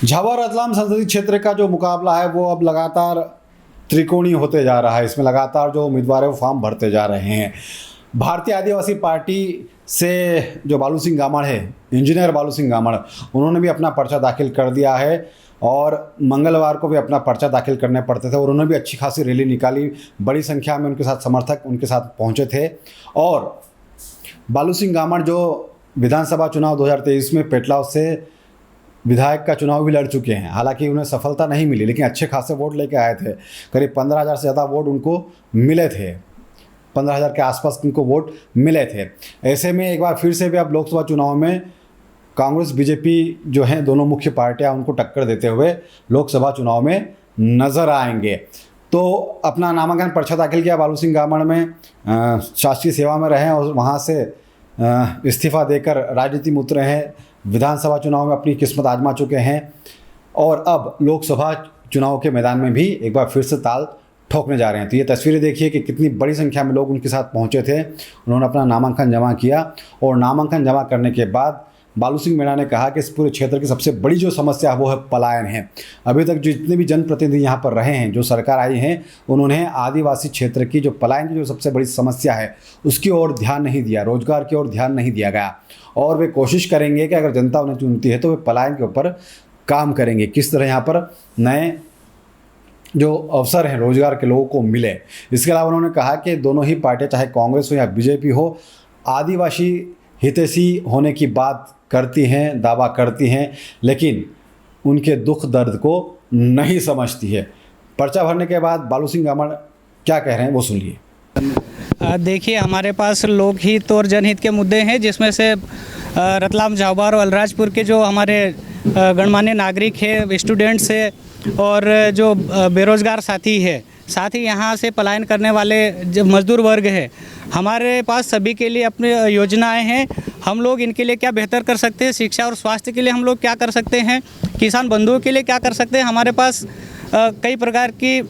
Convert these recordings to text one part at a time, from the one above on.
झाबुआ रतलाम संसदीय क्षेत्र का जो मुकाबला है वो अब लगातार त्रिकोणीय होते जा रहा है। इसमें लगातार जो उम्मीदवार है वो फॉर्म भरते जा रहे हैं। भारतीय आदिवासी पार्टी से जो बालू सिंह गामड़ है, इंजीनियर बालू सिंह गामड़, उन्होंने भी अपना पर्चा दाखिल कर दिया है और मंगलवार को भी अपना पर्चा दाखिल करने पड़ते थे और उन्होंने भी अच्छी खासी रैली निकाली। बड़ी संख्या में उनके साथ समर्थक उनके साथ पहुंचे थे और बालू सिंह गामड़ जो विधानसभा चुनाव 2023 में पेटलाव से विधायक का चुनाव भी लड़ चुके हैं। हालांकि उन्हें सफलता नहीं मिली, लेकिन अच्छे खासे वोट लेके आए थे। करीब 15,000 से ज़्यादा वोट उनको मिले थे, 15,000 के आसपास उनको वोट मिले थे। ऐसे में एक बार फिर से भी अब लोकसभा चुनाव में कांग्रेस बीजेपी जो हैं दोनों मुख्य पार्टियां उनको टक्कर देते हुए लोकसभा चुनाव में नज़र आएंगे। तो अपना नामांकन पर्चा दाखिल किया बालू सिंह गामड़ में, शासकीय सेवा में रहे और वहाँ से इस्तीफा देकर राजनीति में उतरे हैं। विधानसभा चुनाव में अपनी किस्मत आजमा चुके हैं और अब लोकसभा चुनाव के मैदान में भी एक बार फिर से ताल ठोकने जा रहे हैं। तो ये तस्वीरें देखिए कि कितनी बड़ी संख्या में लोग उनके साथ पहुंचे थे। उन्होंने अपना नामांकन जमा किया और नामांकन जमा करने के बाद बालू सिंह मीणा ने कहा कि इस पूरे क्षेत्र की सबसे बड़ी जो समस्या है वो है पलायन है। अभी तक जितने भी जनप्रतिनिधि यहाँ पर रहे हैं, जो सरकार आई है, उन्होंने आदिवासी क्षेत्र की जो पलायन की जो सबसे बड़ी समस्या है उसकी ओर ध्यान नहीं दिया, रोजगार की ओर ध्यान नहीं दिया गया। और वे कोशिश करेंगे कि अगर जनता उन्हें चुनती है तो वे पलायन के ऊपर काम करेंगे, किस तरह यहाँ पर नए जो अवसर हैं रोजगार के लोगों को मिले। इसके अलावा उन्होंने कहा कि दोनों ही पार्टियाँ, चाहे कांग्रेस हो या बीजेपी हो, आदिवासी हितैषी होने की बात करती हैं, दावा करती हैं, लेकिन उनके दुख दर्द को नहीं समझती है। पर्चा भरने के बाद बालू सिंह गामड़ क्या कह रहे हैं वो सुनिए। देखिए, हमारे पास लोकहित और जनहित के मुद्दे हैं, जिसमें से रतलाम, झाबुआ और अलीराजपुर के जो हमारे गणमान्य नागरिक है, स्टूडेंट्स है और जो बेरोजगार साथी है, साथ ही यहाँ से पलायन करने वाले जो मजदूर वर्ग है, हमारे पास सभी के लिए अपनी योजनाएं हैं। हम लोग इनके लिए क्या बेहतर कर सकते हैं, शिक्षा और स्वास्थ्य के लिए हम लोग क्या कर सकते हैं, किसान बंधुओं के लिए क्या कर सकते हैं। हमारे पास कई प्रकार की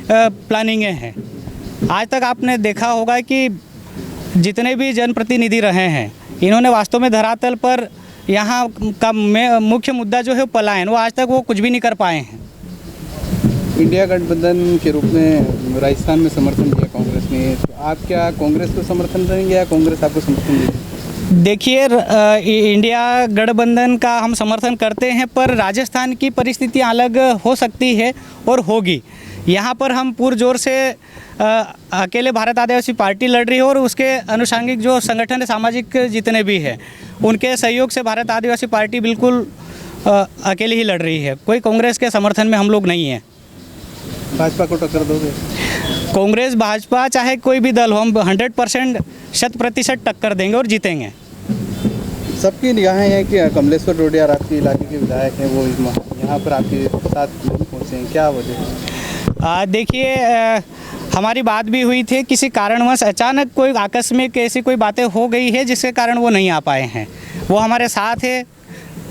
प्लानिंगें हैं। आज तक आपने देखा होगा कि जितने भी जनप्रतिनिधि रहे हैं, इन्होंने वास्तव में धरातल पर यहाँ का मुख्य मुद्दा जो है पलायन, वो आज तक वो कुछ भी नहीं कर पाए हैं। इंडिया गठबंधन के रूप में राजस्थान में समर्थन दिया कांग्रेस ने, तो आप क्या कांग्रेस को समर्थन देंगे या कांग्रेस आपको समर्थन देगी? देखिए, इंडिया गठबंधन का हम समर्थन करते हैं, पर राजस्थान की परिस्थितियाँ अलग हो सकती है और होगी। यहाँ पर हम पुरजोर से अकेले भारत आदिवासी पार्टी लड़ रही है और उसके अनुषंगिक जो संगठन है, सामाजिक जितने भी हैं, उनके सहयोग से भारत आदिवासी पार्टी बिल्कुल अकेले ही लड़ रही है। कोई कांग्रेस के समर्थन में हम लोग नहीं हैं। भाजपा को टक्कर दोगे? कांग्रेस, भाजपा, चाहे कोई भी दल हो, हम 100% 100% टक्कर देंगे और जीतेंगे। सबकी निगाहें हैं कि कमलेश्वर डोडियार आपके इलाके के विधायक हैं, वो यहाँ पर आपके साथ पहुँचे हैं, क्या वजह है? देखिए, हमारी बात भी हुई थी, किसी कारणवश अचानक कोई आकस्मिक ऐसी कोई बातें हो गई है जिसके कारण वो नहीं आ पाए हैं। वो हमारे साथ है,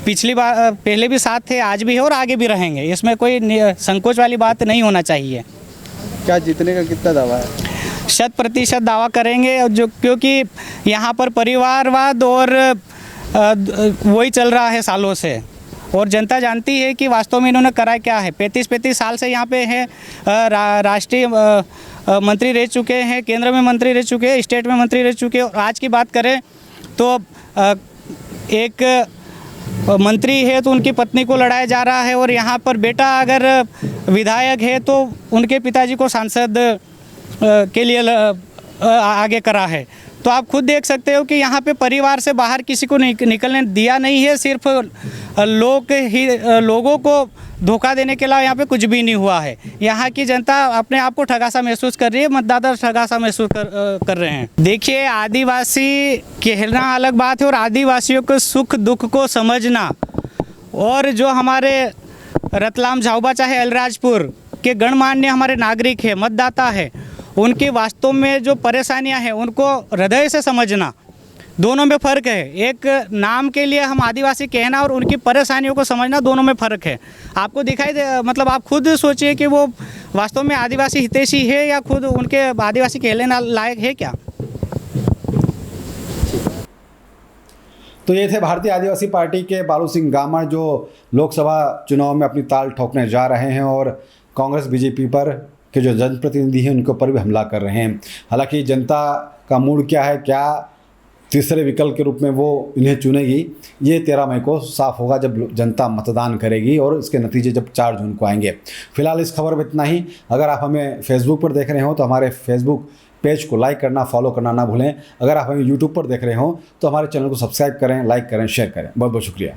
पिछली बार पहले भी साथ थे, आज भी है और आगे भी रहेंगे। इसमें कोई संकोच वाली बात नहीं होना चाहिए। क्या जीतने का कितना दावा है? 100% दावा करेंगे, जो क्योंकि यहाँ पर परिवारवाद और वही चल रहा है सालों से और जनता जानती है कि वास्तव में इन्होंने करा क्या है। 35 साल से यहाँ पे हैं, राष्ट्रीय मंत्री रह चुके हैं, केंद्र में मंत्री रह चुके हैं, स्टेट में मंत्री रह चुके हैं। और आज की बात करें तो एक मंत्री है तो उनकी पत्नी को लड़ाया जा रहा है और यहाँ पर बेटा अगर विधायक है तो उनके पिताजी को सांसद के लिए आगे करा है। तो आप खुद देख सकते हो कि यहाँ पे परिवार से बाहर किसी को निकलने दिया नहीं है। सिर्फ लोगों को धोखा देने के अलावा यहाँ पे कुछ भी नहीं हुआ है। यहाँ की जनता अपने आप को ठगा सा महसूस कर रही है, मतदाता ठगा सा महसूस कर रहे हैं। देखिए, आदिवासी कहना अलग बात है और आदिवासियों के सुख दुख को समझना, और जो हमारे रतलाम, झाबुआ, चाहे अलीराजपुर के गणमान्य हमारे नागरिक है, मतदाता है, उनकी वास्तव में जो परेशानियां हैं उनको हृदय से समझना, दोनों में फ़र्क है। एक नाम के लिए हम आदिवासी कहना और उनकी परेशानियों को समझना, दोनों में फ़र्क है। आपको दिखाई दे, मतलब आप खुद सोचिए कि वो वास्तव में आदिवासी हितैषी है या खुद उनके आदिवासी कहने लायक है क्या। तो ये थे भारतीय आदिवासी पार्टी के बालू सिंह गामड़, जो लोकसभा चुनाव में अपनी ताल ठोकने जा रहे हैं और कांग्रेस बीजेपी पर के जो जनप्रतिनिधि हैं उनके ऊपर भी हमला कर रहे हैं। हालांकि जनता का मूड क्या है, क्या तीसरे विकल्प के रूप में वो इन्हें चुनेगी, ये 13 मई को साफ होगा जब जनता मतदान करेगी और इसके नतीजे जब 4 जून को आएंगे। फिलहाल इस खबर में इतना ही। अगर आप हमें फेसबुक पर देख रहे हो तो हमारे फेसबुक पेज को लाइक करना, फॉलो करना ना भूलें। अगर आप हमें यूट्यूब पर देख रहे हो तो हमारे चैनल को सब्सक्राइब करें, लाइक करें, शेयर करें। बहुत बहुत शुक्रिया।